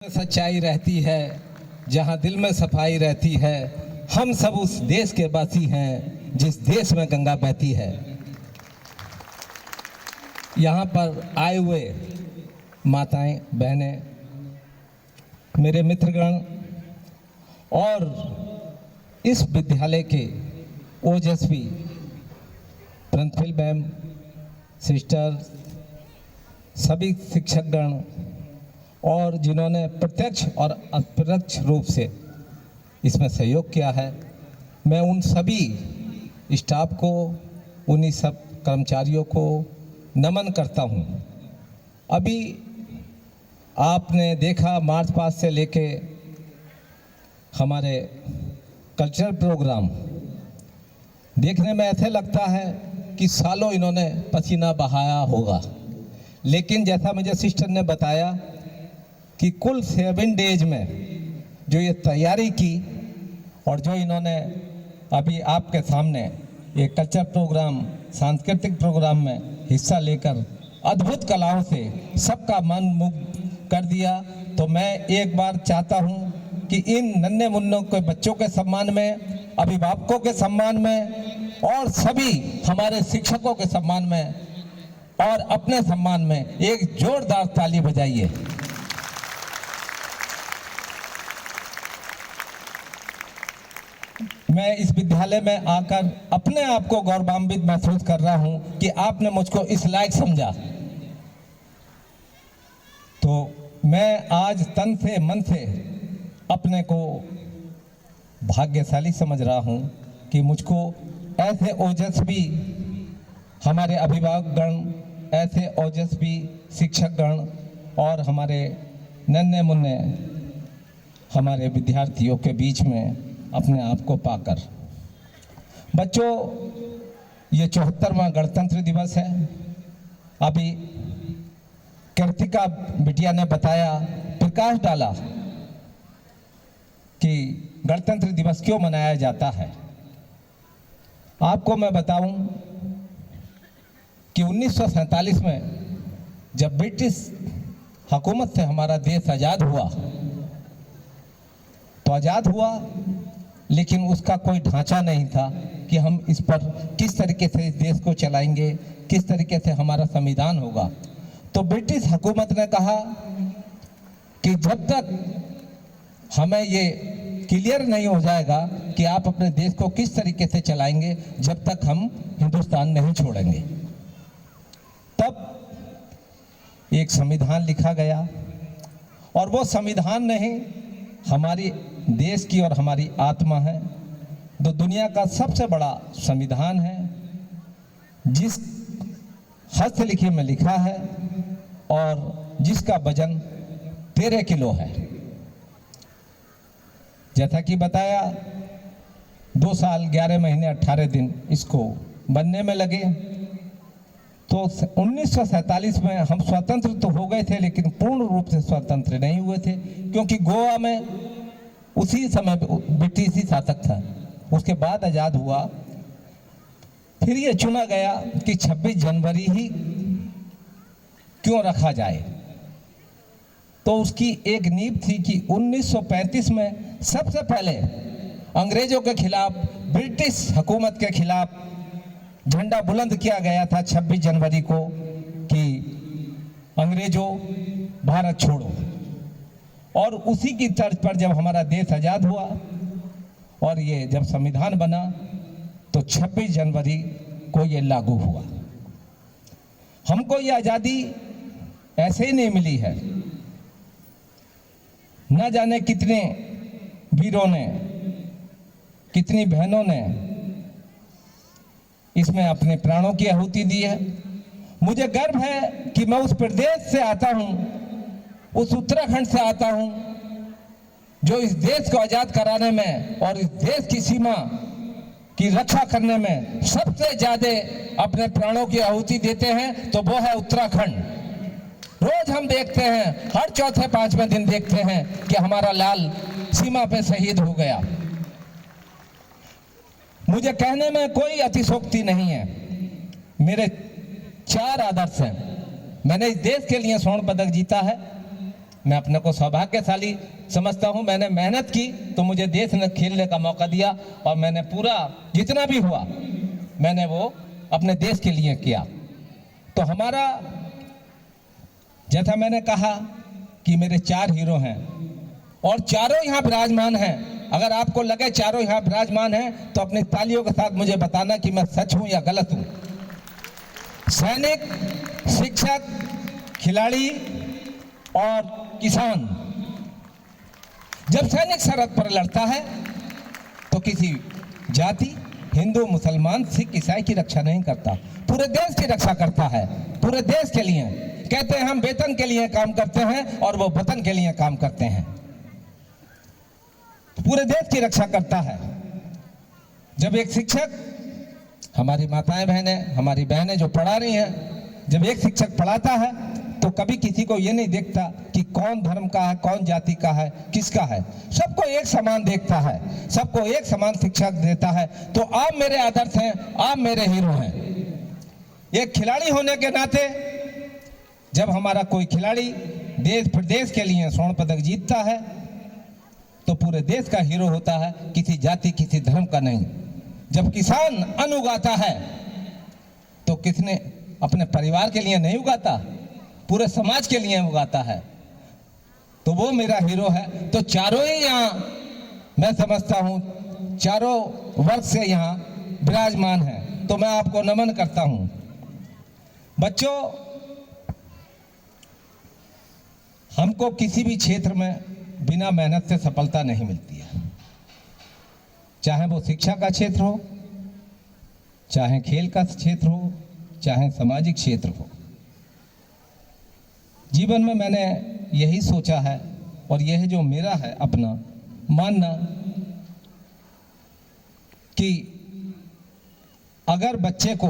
सच्चाई रहती है, जहां दिल में सफाई रहती है। हम सब उस देश के वासी हैं जिस देश में गंगा बहती है। यहाँ पर आए हुए माताएं, बहनें, मेरे मित्रगण और इस विद्यालय के ओजस्वी प्रिंसिपल मैम, सिस्टर, सभी शिक्षकगण और जिन्होंने प्रत्यक्ष और अप्रत्यक्ष रूप से इसमें सहयोग किया है, मैं उन सभी स्टाफ को, उन्हीं सब कर्मचारियों को नमन करता हूं। अभी आपने देखा मार्च पास्ट से लेके हमारे कल्चरल प्रोग्राम देखने में ऐसे लगता है कि सालों इन्होंने पसीना बहाया होगा, लेकिन जैसा मुझे सिस्टर ने बताया कि कुल 7 डेज में जो ये तैयारी की और जो इन्होंने अभी आपके सामने ये कल्चर प्रोग्राम, सांस्कृतिक प्रोग्राम में हिस्सा लेकर अद्भुत कलाओं से सबका मन मुग्ध कर दिया, तो मैं एक बार चाहता हूँ कि इन नन्हे मुन्नों के बच्चों के सम्मान में, अभिभावकों के सम्मान में और सभी हमारे शिक्षकों के सम्मान में और अपने सम्मान में एक जोरदार ताली बजाइए। मैं इस विद्यालय में आकर अपने आप को गौरवान्वित महसूस कर रहा हूं कि आपने मुझको इस लायक समझा। तो मैं आज तन से मन से अपने को भाग्यशाली समझ रहा हूं कि मुझको ऐसे ओजस्वी हमारे अभिभावकगण, ऐसे ओजस्वी शिक्षकगण और हमारे नन्हे मुन्ने हमारे विद्यार्थियों के बीच में अपने आप को पाकर। बच्चों, ये 74वां गणतंत्र दिवस है। अभी कृतिका बिटिया ने बताया, प्रकाश डाला कि गणतंत्र दिवस क्यों मनाया जाता है। आपको मैं बताऊं कि 1947 में जब ब्रिटिश हुकूमत से हमारा देश आज़ाद हुआ, तो आज़ाद हुआ लेकिन उसका कोई ढांचा नहीं था कि हम इस पर किस तरीके से इस देश को चलाएंगे, किस तरीके से हमारा संविधान होगा। तो ब्रिटिश हुकूमत ने कहा कि जब तक हमें ये क्लियर नहीं हो जाएगा कि आप अपने देश को किस तरीके से चलाएंगे, जब तक हम हिंदुस्तान नहीं छोड़ेंगे। तब एक संविधान लिखा गया और वो संविधान नहीं, हमारी देश की और हमारी आत्मा है। तो दुनिया का सबसे बड़ा संविधान है, जिस हस्तलिखित में लिखा है और जिसका वजन 13 किलो है। जैसा कि बताया, 2 साल 11 महीने 18 दिन इसको बनने में लगे। तो 1947 में हम स्वतंत्र तो हो गए थे, लेकिन पूर्ण रूप से स्वतंत्र नहीं हुए थे, क्योंकि गोवा में उसी समय ब्रिटिश शासक था। उसके बाद आज़ाद हुआ। फिर ये चुना गया कि 26 जनवरी ही क्यों रखा जाए। तो उसकी एक नींव थी कि 1935 में सबसे पहले अंग्रेजों के खिलाफ, ब्रिटिश हुकूमत के खिलाफ झंडा बुलंद किया गया था 26 जनवरी को कि अंग्रेजों भारत छोड़ो। और उसी की तर्ज पर जब हमारा देश आज़ाद हुआ और ये जब संविधान बना, तो 26 जनवरी को ये लागू हुआ। हमको ये आज़ादी ऐसे ही नहीं मिली है। न जाने कितने वीरों ने, कितनी बहनों ने इसमें अपने प्राणों की आहुति दी है। मुझे गर्व है कि मैं उस प्रदेश से आता हूं, उस उत्तराखंड से आता हूं, जो इस देश को आजाद कराने में और इस देश की सीमा की रक्षा करने में सबसे ज्यादा अपने प्राणों की आहुति देते हैं, तो वो है उत्तराखंड। रोज हम देखते हैं, हर चौथे 5वें दिन देखते हैं कि हमारा लाल सीमा पे शहीद हो गया। मुझे कहने में कोई अतिशोक्ति नहीं है। मेरे 4 आदर्श हैं। मैंने इस देश के लिए स्वर्ण पदक जीता है, मैं अपने को सौभाग्यशाली समझता हूँ। मैंने मेहनत की तो मुझे देश ने खेलने का मौका दिया और मैंने पूरा जितना भी हुआ मैंने वो अपने देश के लिए किया। तो हमारा, जैसा मैंने कहा कि मेरे 4 हीरो हैं और चारों यहाँ विराजमान हैं। अगर आपको लगे चारों यहाँ विराजमान हैं तो अपनी तालियों के साथ मुझे बताना कि मैं सच हूँ या गलत हूँ। सैनिक, शिक्षक, खिलाड़ी और किसान। जब सैनिक सरहद पर लड़ता है तो किसी जाति, हिंदू, मुसलमान, सिख, ईसाई की रक्षा नहीं करता, पूरे देश की रक्षा करता है। पूरे देश के लिए कहते हैं हम वेतन के लिए काम करते हैं और वो वतन के लिए काम करते हैं। पूरे देश की रक्षा करता है। जब एक शिक्षक, हमारी माताएं बहनें, हमारी बहनें जो पढ़ा रही हैं, जब एक शिक्षक पढ़ाता है तो कभी किसी को ये नहीं देखता कि कौन धर्म का है, कौन जाति का है, किसका है। सबको एक समान देखता है, सबको एक समान शिक्षा देता है। तो आप मेरे आदर्श हैं, आप मेरे हीरो हैं। एक खिलाड़ी होने के नाते जब हमारा कोई खिलाड़ी देश प्रदेश के लिए स्वर्ण पदक जीतता है तो पूरे देश का हीरो होता है, किसी जाति, किसी धर्म का नहीं। जब किसान अन्न उगाता है तो किसने अपने परिवार के लिए नहीं उगाता, पूरे समाज के लिए उगाता है, तो वो मेरा हीरो है। तो चारों ही यहाँ मैं समझता हूँ चारों वर्ग से यहाँ विराजमान है, तो मैं आपको नमन करता हूँ। बच्चों, हमको किसी भी क्षेत्र में बिना मेहनत से सफलता नहीं मिलती है, चाहे वो शिक्षा का क्षेत्र हो, चाहे खेल का क्षेत्र हो, चाहे सामाजिक क्षेत्र हो। जीवन में मैंने यही सोचा है और यह जो मेरा है अपना मानना कि अगर बच्चे को